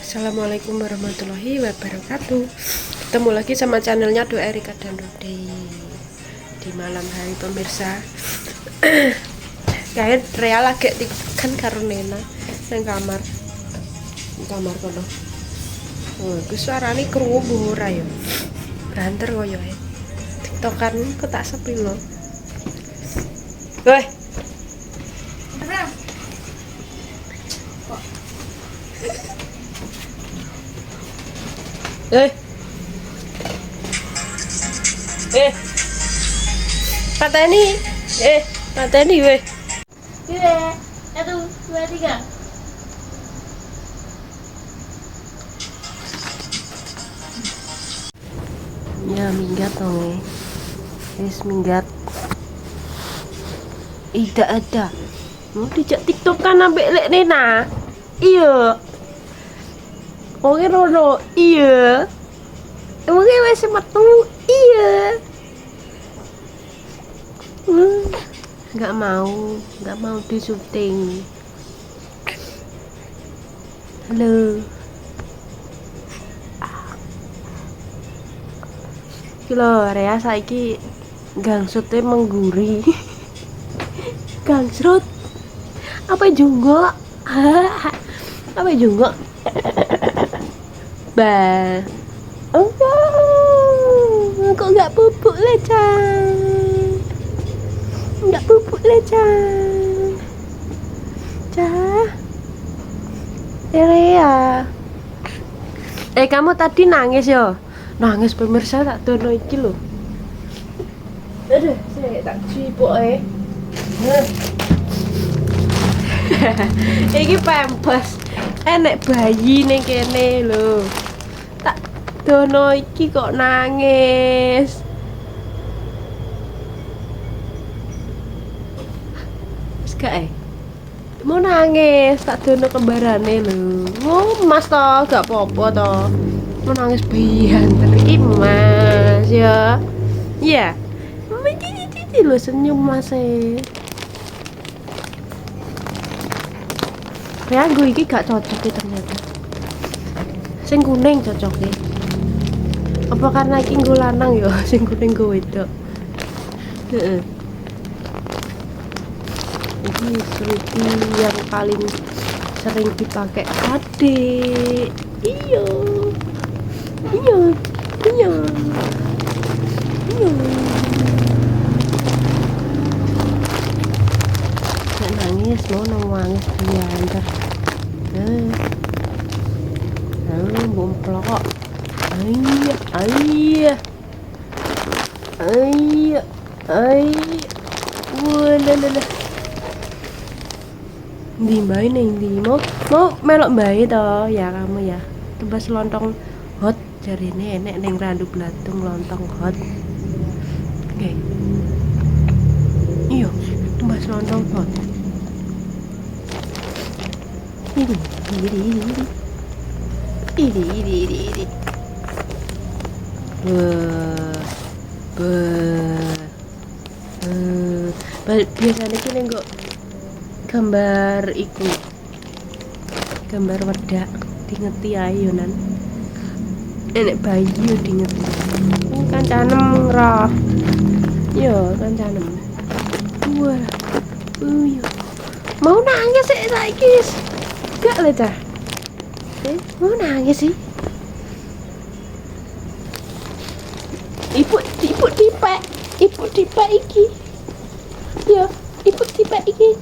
Assalamualaikum warahmatullahi wabarakatuh. Ketemu lagi sama channelnya Dua Erika dan Rudy di malam hari pemirsa. Kayak Rea lagi kan karo Nena nang kamar kono. Oh, ku suarane krungu ora ya. Banter koyo ae. TikTokan kok tak sepi lho. Weh. Eh. Pateni. Pateni weh. Dua, satu, dua, tiga. Ya minggat dong minggat. Tidak ada. Mau dijak TikTokan ambek lek Nena. Iya. Oke Rono, iya. Emangnya wes metu, iya. Nggak mau di syuting. Halo. Kilo Rea saiki gangsutnya mengguri. Gangsrut. Apa juga? Apa juga? Bah. Oh, kok nggak pupuk lecang? Nggak pupuk lecang. Cah. Rea. Kamu tadi nangis ya? Nangis pemirsa tak dono iki lho. Aduh, saya tak cipok Iki pempes. Enek bayi ning kene lho. Tak dono iki kok nangis. Wis gak mau nangis, tak dono kembarane lho. Oh, Mas toh, gak apa-apa toh. Mau nangis bianter iki Mas ya. Iya. Cici lho senyum Mas Ya gue iki gak cocok ternyata. Sing kuning cocok Apa karena iki nggo lanang ya, sing kuning gue wedok. Heeh. Ini Sruti yang paling sering dipakai adik. Iya. Iya. Iya. Iya. Gak nangis, mau nangis bianter. Bomplok. Ayah. Walah. Di mbak ini mau melok mbak toh ya kamu ya. Tebas lontong hot jarine enek neng randu blatung lontong hot. Oke. Iya, tebas lontong hot. Ini. Biasanya kita nggak gambar iku gambar wedak dingeti ayo nan enek bayi yo dingeti kan canem ra yo kan canem wah mau nangis sih saiki gak le cah mau nangis sih ibu tipek iki yo ibu tipek iki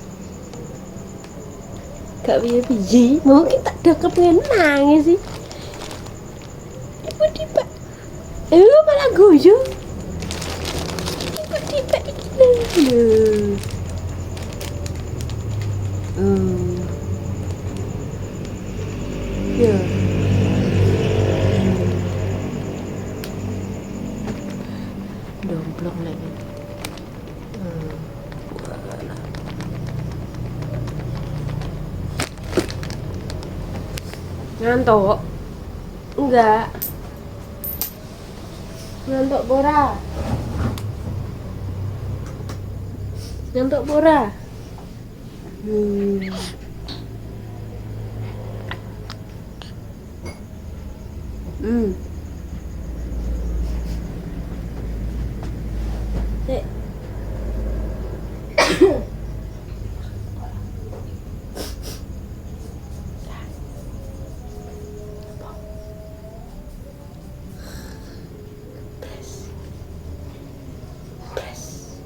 gak biji mau kita dekep nangis sih ibu tipek malah guyu ibu tipek iki ya domplong lagi ngantuk enggak ngantuk Bora Sik.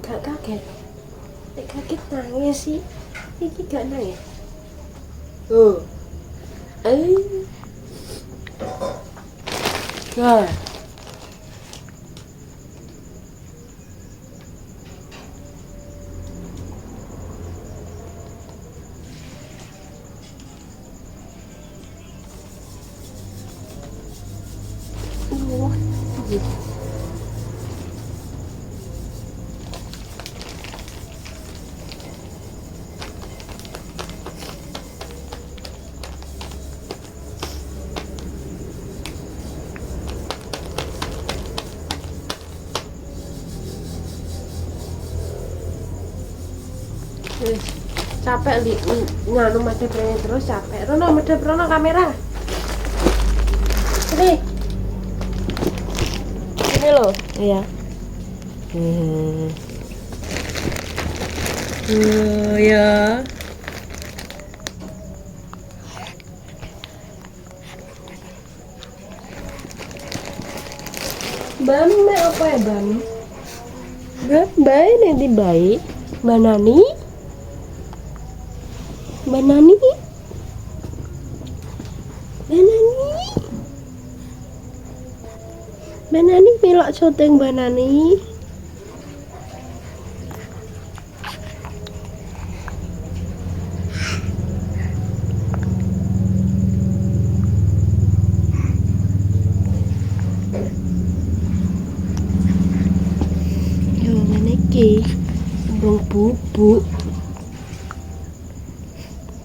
Gak kaget. Nek kaget nangis sih. Iki gak nangis. Oh. Ya. Capek nganu madhep rene terus capek. Rono madhep rono kamera. Sini. Ini loh. Iya. Ya. Banu apa ya Banu? Baik nanti baik. Banani. Banani. Banani melok syuting Banani. Yo ngene iki. Burung bubuk.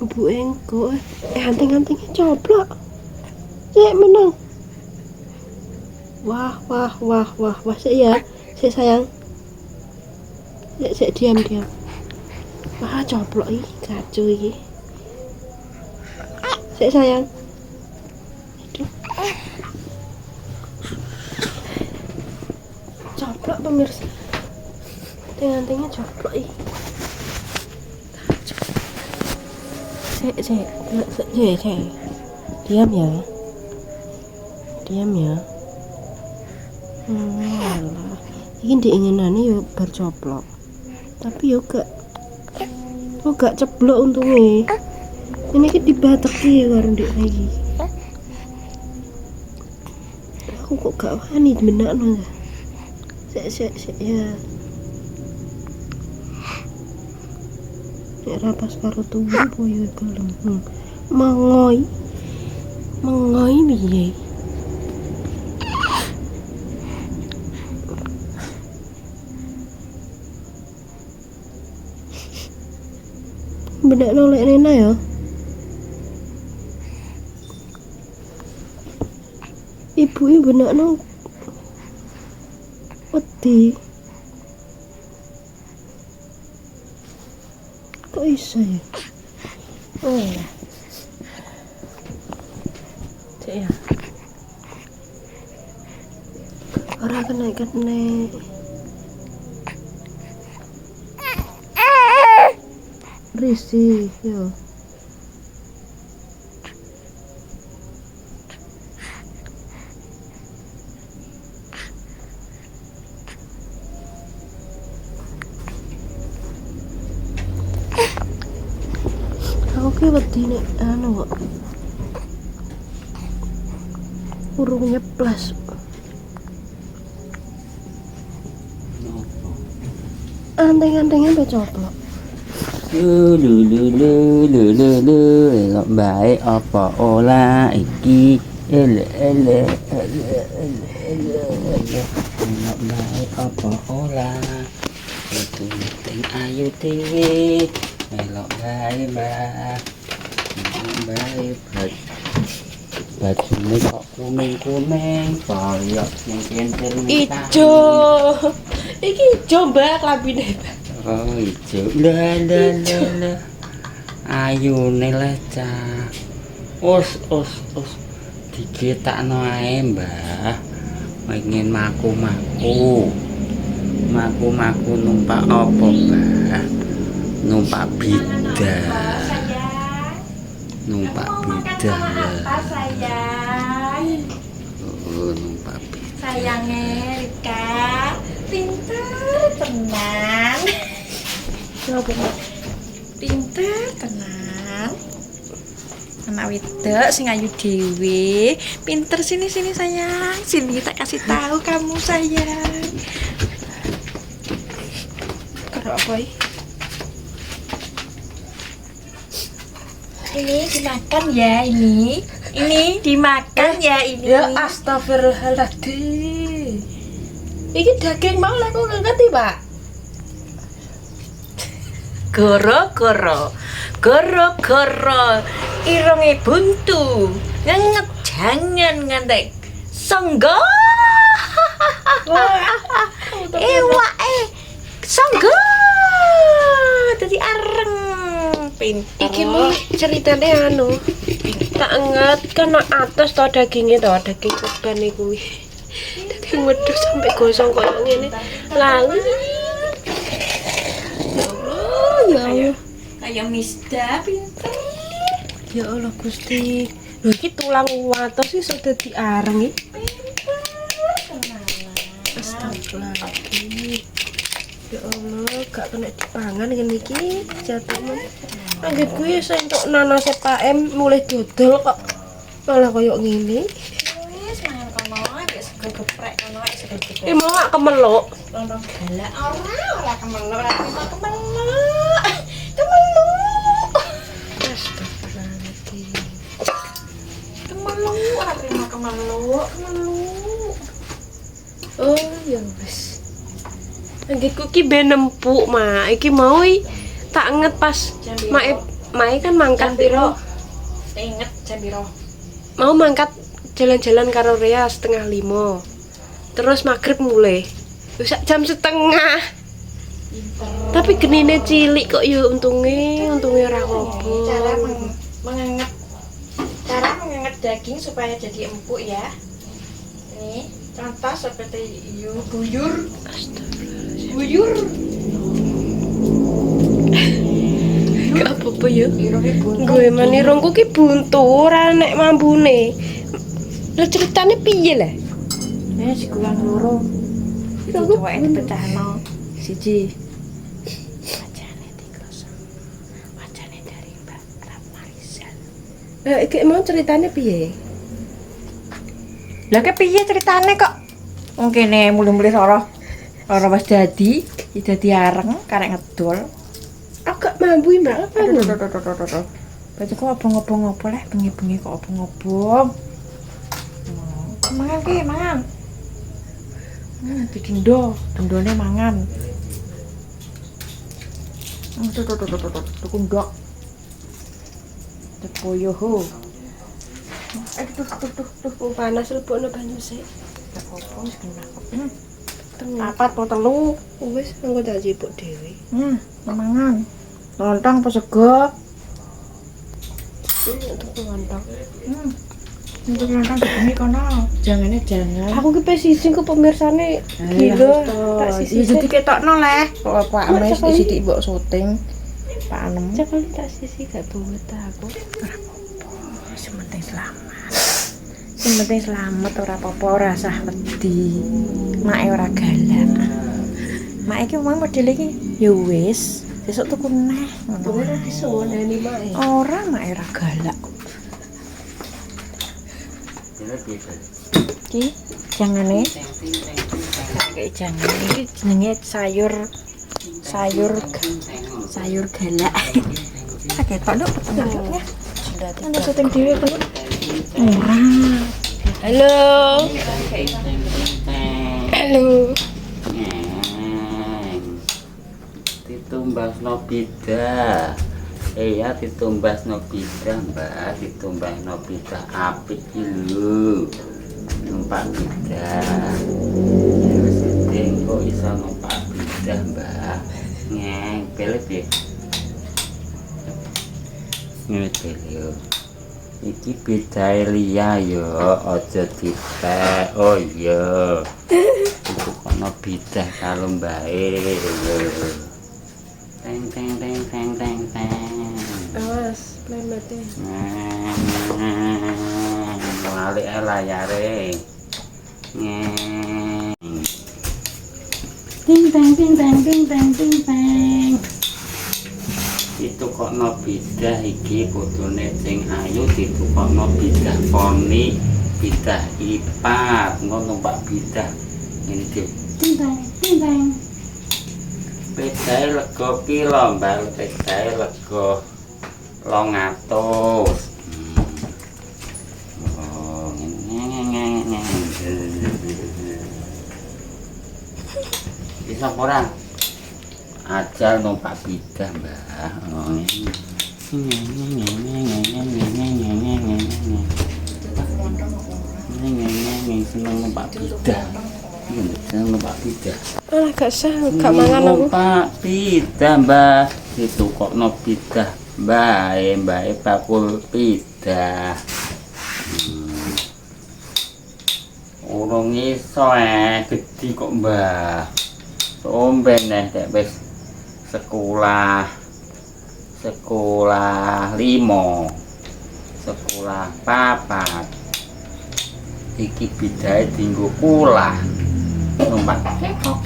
Bubuk engko. Hanting-hantingnya coplok. Cek menang. Wah, sik ya. Sik sayang. Sik diam. Wah, coplok iki, kacau iki. Sik sayang. Aduh. Coplok pemirsa. Hanting-hantingnya coplok iki. Kacau. Sik. Diam ya. Alah. Iki diinginane yo bar coplok. Tapi yo gak ceblok untunge. Ini ki dibateki karo ndek iki. Aku kok gak wani benakno. Sik ya. Nek rapas karo tubuh boyo gelem. Mengoy piye? Bedak nolek Nena ya. Ibu bedak nol wedi. Kok iso ya? Oh ya. Cek ya. Ora kena. Risih yo. Aku ki wedi nek anu kok. Urung nyeplas. Anteng-antengnya becoplok. Elok baik apa olah iki elok baik apa olah ting ayu tinggi elok baik bajune kok kuning koyok yang kentel Ijo. Iki ijo mbak labine. Oh ijo ayu lah cah us Diketakno ae, Mbah. Pengen maku-maku. Maku-maku numpak apa, Mbah? Numpak bidah. Numpak bidah ya. Apa sayang? Oh, numpak bidah. Sayangnya Rika pinter tenang. Pinter tenang. Anak wedok sing ayu dhewe. Pinter sini sayang. Sini tak kasih tahu kamu sayang. Karo apa iki? Ini dimakan ya ini. Ini dimakan ya ini. Ya astagfirullahaladzim. Iki daging mau lah kok ngerti, Pak. Goro-goro irunge buntu ngenget jangan ngantek songgo songgo dadi areng pinter Iki mau ceritane anu. Tak anget kena atas to dagingnya to, daging kurban iku. Daging wedhus sampai gosong koyo ngene. Lali. Ya Allah. kayak Misda pinter. Ya Allah Gusti. Lho iki tulang watos sih sudah diareng iki. Astagfirullahaladzim. Ya Allah, gak kena dipangan ngene iki jatuhmu. Anggitku ya entuk nanase Pak M mulai dodol kok malah koyo ngene. Wis mangan kono wis sego geprek kono wis sego geprek. Mau gak kemeluk. Lontong galak ora kemeluk Astagfirullahaladzim. kemeluk. Oh, ya wis. Anggitku ki ben empuk, Mak. Iki mau tak anget pas mae kan mangkat Piro? Inget jam piro? mau mangkat jalan-jalan karo Rea 4:30. Terus maghrib mulai. Wis sak jam setengah. Tapi genine cilik kok ya untunge ora ngopo. Cara mengenget daging supaya jadi empuk ya. Ini contoh seperti buyur. Astagfirullahaladzim. Buyur. Gak apa-apa ya. Irunge buntu. Gue mani rongku ki buntu ora nek mambune. Lah ceritane piye lah? Sikulan loro. Iki coweke dipecahno. Siji. Wajane dikosong. Wajane dari Mbak Marisal. Iki mau ceritane piye? Lah kepiye ceritane kok? Wong kene mulu-mulu ora wis dadi areng karek ngedol. Agak mambu Mbak apa lho? Baca kok obong-obong opo leh bengi-bengi kok obong-obong. Mangan ki, mangan. Didindo, dindone mangan. Tuh kundok. Tepoyo ho. Tuh panas lebokno banyu sik. Gak apa-apa wis kena kok. Papat po telu. Wis engko tak jipuk dhewe. Mangan. Lontong apa sego? Untuk lontong. Untuk lontong dibumi kono. Jangan. Aku ki pesising ku pemirsane gila. Tak Iya sisi. jadi ketokno leh. Kok Pak Ames sithik mbok syuting. Pak Anem. Cekal tak sisi gak buwet aku. Sing penting selamat ora apa-apa ora usah wedi. Make ora galak. Make iki mau model iki ya wis, sesuk tuku neh ngono. Ora iso ngene mae. Ora make ora galak. Iki jangane. Kayak jangan iki jenenge sayur galak. Sakit Pak Dok, petengahnya. Anda syuting dhewe kok. Ora. Halo. Halo. Ditumbasno bidah. Iya ditumbasno bidah, Mbak. Ditumbasno bidah apik iki lho. Numpak bidah. Terus kok iso numpak bidah, Mbak. Ngeng, pilih piye? Ngene pilih yo. Iki bidae liya yo, aja dipek. Oh iya. Itu kono bidah karo mbae yo. Teng teng teng teng teng teng. Awas, plemete. Balik layare. Ting teng ting teng ting teng ting teng. Ditukokno bidah iki fotone sing ayu, ditukokno bidah poni, bidah ipat, ngono numpak bidah ngene iki. Tintang tintang. Pedae lega piro, Mbak? Pedae lega 200. Oh, ngene. Bisa ora? Ajal numpak bidah, Mbak. Oh, seneng numpak bidah. Seneng numpak bidah. Ah, gak sah, gak mangan aku. Numpak bidah, Mbak. Ditukokno bidah, Mbak. Bakul bidah. Urung iso gedhi kok, Mbak. Omben nek wis sekolah 5, sekolah 4. Iki bidae dienggo kula. Numpak kekok.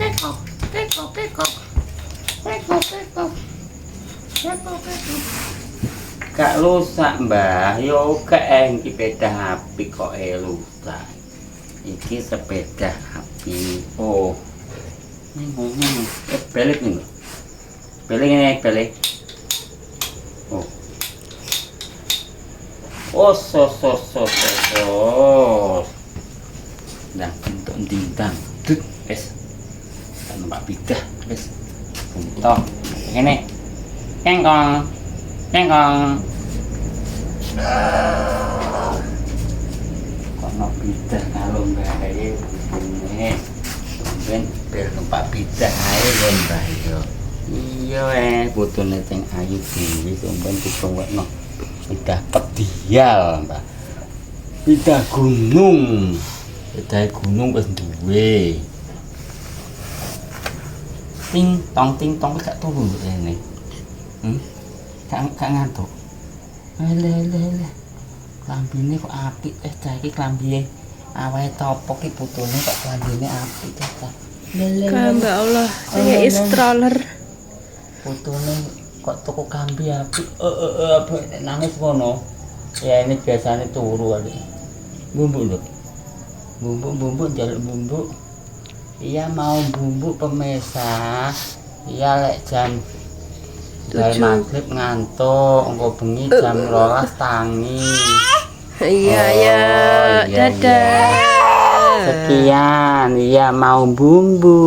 Gak rusak, Mbah. Yo gak iki sepeda api kok rusak. Iki sepeda api. Oh. Balik nih. Balik. Oh. Oh, so. Nah, untuk dindang. Dut, wes. Numpak bidah, wes. Untuk ngene. Cengkong. Kono bidah kalau mbae ngene. Ben bel numpak bidah ae lho Mbah yo. Iya putune teng ayu dhewe sampeyan dikongkno. Bidah pedial, Mbah. Bidah gunung. Bidah gunung wis duwe. Ting tong gak turu rene. Gak ngantuk. Le. Klambine kok apik cah iki klambine. Awake topo ki putune kok klambine apik cah. Mbak Allah, saya stroller. Putune kok tuku kambi apik. Apa nangis ngono. Ya ini biasanya turu kali. Bumbu lho. Bumbu njaluk bumbu. Iya mau bumbu pemirsa. Iya lek jam 7 maghrib ngantuk, engko bengi jam 12 tangi. Iya, dadah. Sekian, iya mau bumbu.